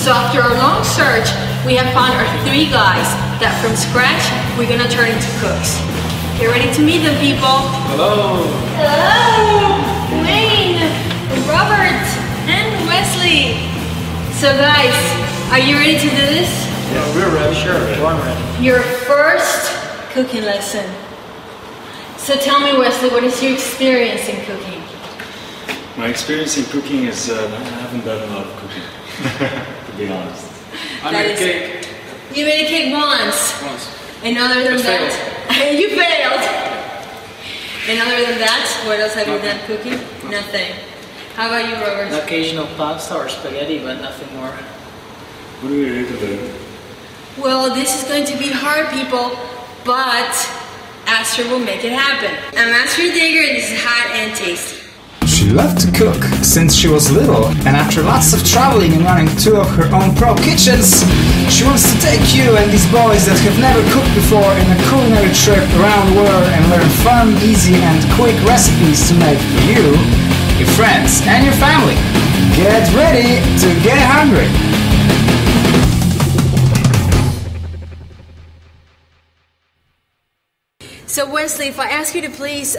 So after a long search, we have found our 3 guys that from scratch, we're gonna turn into cooks. Get ready to meet them, people. Hello. Hello, Wayne, Robert, and Wesley. So guys, are you ready to do this? Yeah, we're ready. Sure, I'm ready. Your first cooking lesson. So tell me, Wesley, what is your experience in cooking? My experience in cooking is I haven't done a lot of cooking, to be honest. I made a cake. You made a cake once. And other than that, you failed. And other than that, what else have you done cooking? Nothing. How about you, Robert? An occasional pasta or spaghetti, but nothing more. What do we do today? Well, this is going to be hard, people, but Astrid will make it happen. I'm Astrid Digger, and this is Hot and Tasty. She loved to cook since she was little, and after lots of traveling and running 2 of her own pro kitchens, she wants to take you and these boys that have never cooked before in a culinary trip around the world and learn fun, easy and quick recipes to make for you, your friends and your family. Get ready to get hungry! So Wesley, if I ask you to please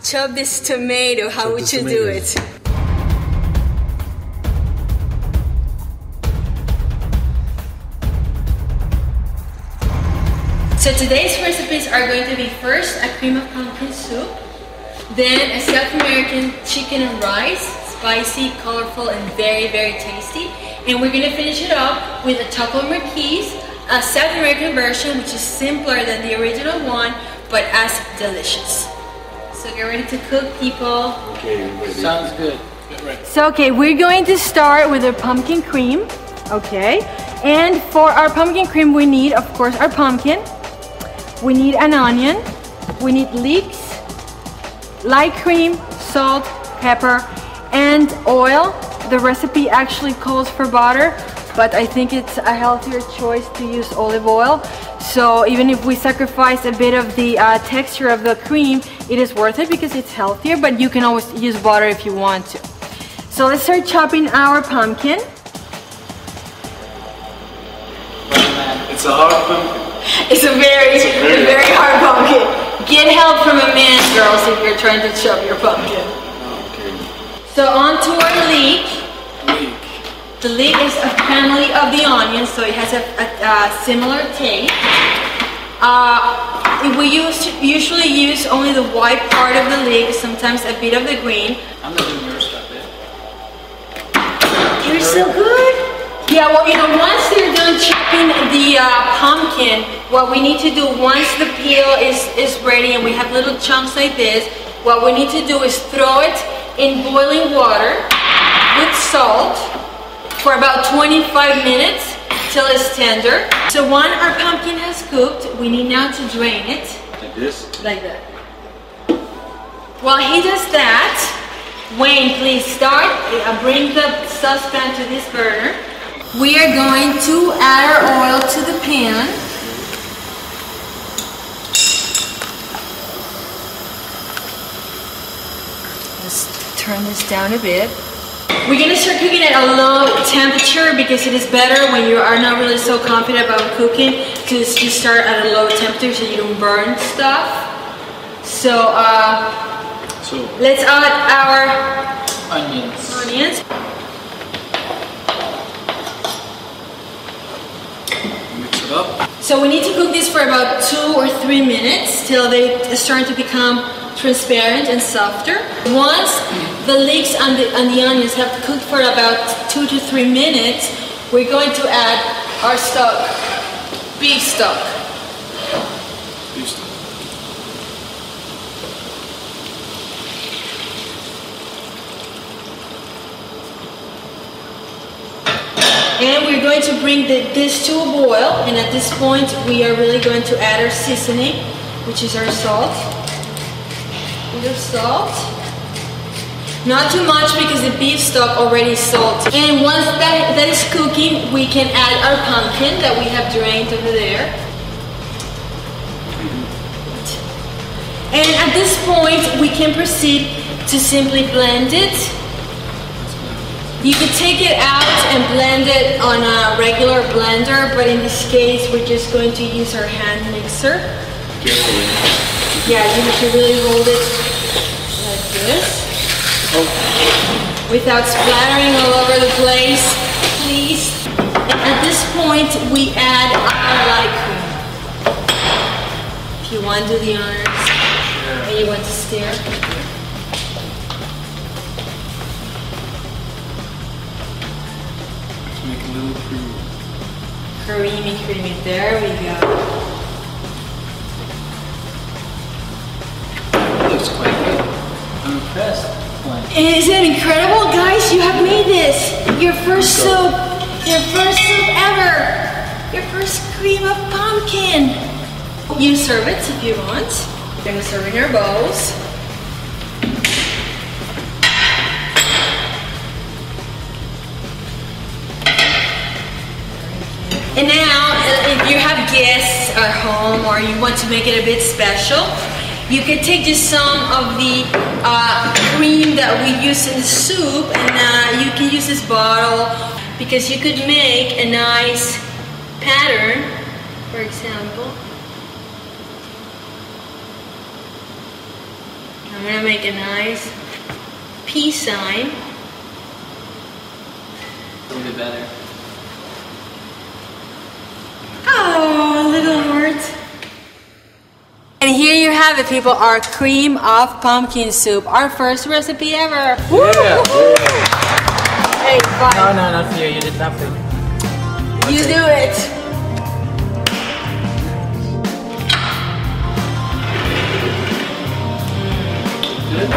chop this tomato, how would you do it? So today's recipes are going to be first a cream of pumpkin soup, then a South American chicken and rice, spicy, colorful, and very, very tasty. And we're going to finish it up with a taco marquise, a South American version, which is simpler than the original one, but as delicious. So get ready to cook, people. Okay, ready. Sounds good. Get ready. So okay, we're going to start with a pumpkin cream, okay? And for our pumpkin cream, we need, of course, our pumpkin. We need an onion. We need leeks, light cream, salt, pepper, and oil. The recipe actually calls for butter, but I think it's a healthier choice to use olive oil. So even if we sacrifice a bit of the texture of the cream, it is worth it because it's healthier, but you can always use butter if you want to. So let's start chopping our pumpkin. It's a hard pumpkin. It's a very hard pumpkin. Get help from a man, girls, if you're trying to chop your pumpkin. Okay. So on to our leek. The leek is a family of the onions, so it has a similar taste. We usually use only the white part of the leek, sometimes a bit of the green. I'm not doing your stuff yet. You're so good. Yeah, well, you know, once they're done chopping the pumpkin, what we need to do once the peel is ready and we have little chunks like this, what we need to do is throw it in boiling water with salt for about 25 minutes till it's tender. So when our pumpkin has cooked, we need now to drain it. Like this? Like that. While he does that, Wayne, please start. Bring the saucepan to this burner. We are going to add our oil to the pan. Let's turn this down a bit. We're going to start cooking at a low temperature because it is better when you are not really so confident about cooking to just start at a low temperature so you don't burn stuff. So let's add our onions. Mix it up. So we need to cook this for about 2 or 3 minutes till they start to become transparent and softer. Once the leeks and the onions have cooked for about 2 to 3 minutes, we're going to add our stock, beef stock. Beef stock. And we're going to bring this to a boil, and at this point we are really going to add our seasoning, which is our salt. A bit of salt. Not too much because the beef stock already is salty. And once that is cooking, we can add our pumpkin that we have drained over there. And at this point, we can proceed to simply blend it. You could take it out and blend it on a regular blender, but in this case, we're just going to use our hand mixer. Carefully. Yeah, you have to really hold it like this. Oh. Without splattering all over the place, please. At this point, we add our light cream. If you want to do the honors, and you want to stir. Make a little cream. Creamy. There we go. Looks quite good. I'm impressed. Isn't it incredible, guys? You have made this. Your first soup. Your first soup ever. Your first cream of pumpkin. You serve it if you want. We're gonna serve in our bowls. And now, if you have guests at home or you want to make it a bit special, you can take just some of the cream that we use in the soup, and you can use this bottle because you could make a nice pattern, for example. I'm gonna make a nice peace sign. A little bit better. Oh, a little heart. And here you have it, people, our cream of pumpkin soup. Our first recipe ever. Woo! Yeah. Hey, fine. No, not for you. You did nothing. You do it. Good?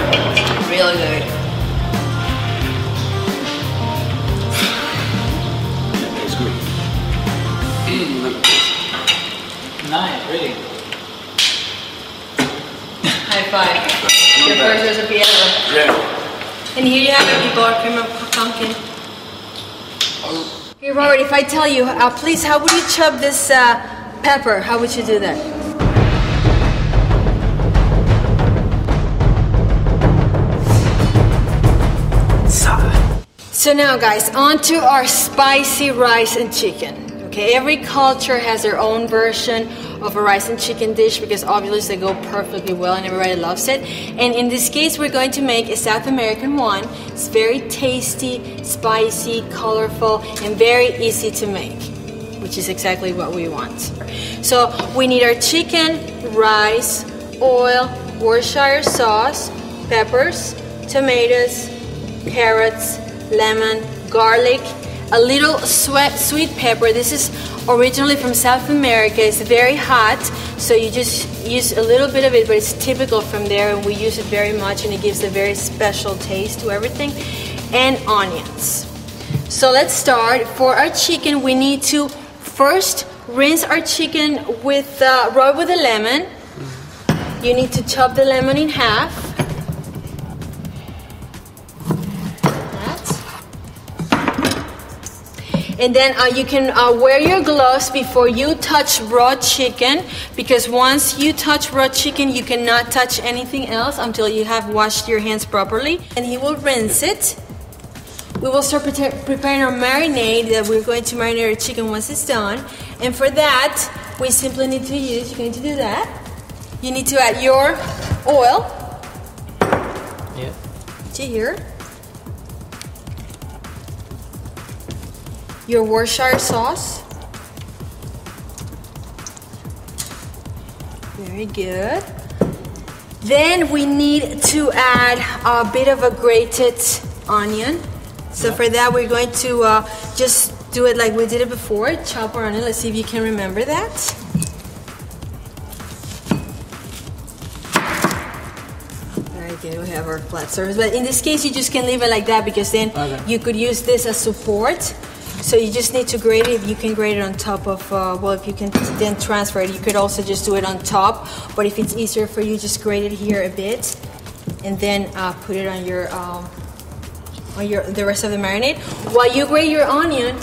Really good. Yeah, that's good. Look at this. Nice, really. High five. Your first recipe ever. Yeah. And here you have it, people, our cream of pumpkin. Here, Robert, if I tell you, please, how would you chop this pepper? How would you do that? So now, guys, on to our spicy rice and chicken. Okay, every culture has their own version of a rice and chicken dish because obviously they go perfectly well and everybody loves it. And in this case, we're going to make a South American one. It's very tasty, spicy, colorful, and very easy to make, which is exactly what we want. So we need our chicken, rice, oil, Worcestershire sauce, peppers, tomatoes, carrots, lemon, garlic, a little sweet pepper. This is originally from South America. It's very hot, so you just use a little bit of it, but it's typical from there, and we use it very much, and it gives a very special taste to everything. And onions. So let's start. For our chicken, we need to first rinse our chicken with rub with a lemon. You need to chop the lemon in half. And then you can wear your gloves before you touch raw chicken, because once you touch raw chicken, you cannot touch anything else until you have washed your hands properly. And you will rinse it. We will start preparing our marinade that we're going to marinate our chicken once it's done. And for that, we simply need to use, you're going to do that. You need to add your oil. Yeah. To here. Your Worcestershire sauce. Very good. Then we need to add a bit of a grated onion. So for that, we're going to just do it like we did it before. Chop our onion. Let's see if you can remember that. Very good. We have our flat surface. But in this case, you just can leave it like that because then you could use this as support. So you just need to grate it. You can grate it on top of, well, if you can then transfer it, you could also just do it on top. But if it's easier for you, just grate it here a bit, and then put it on the rest of the marinade. While you grate your onion,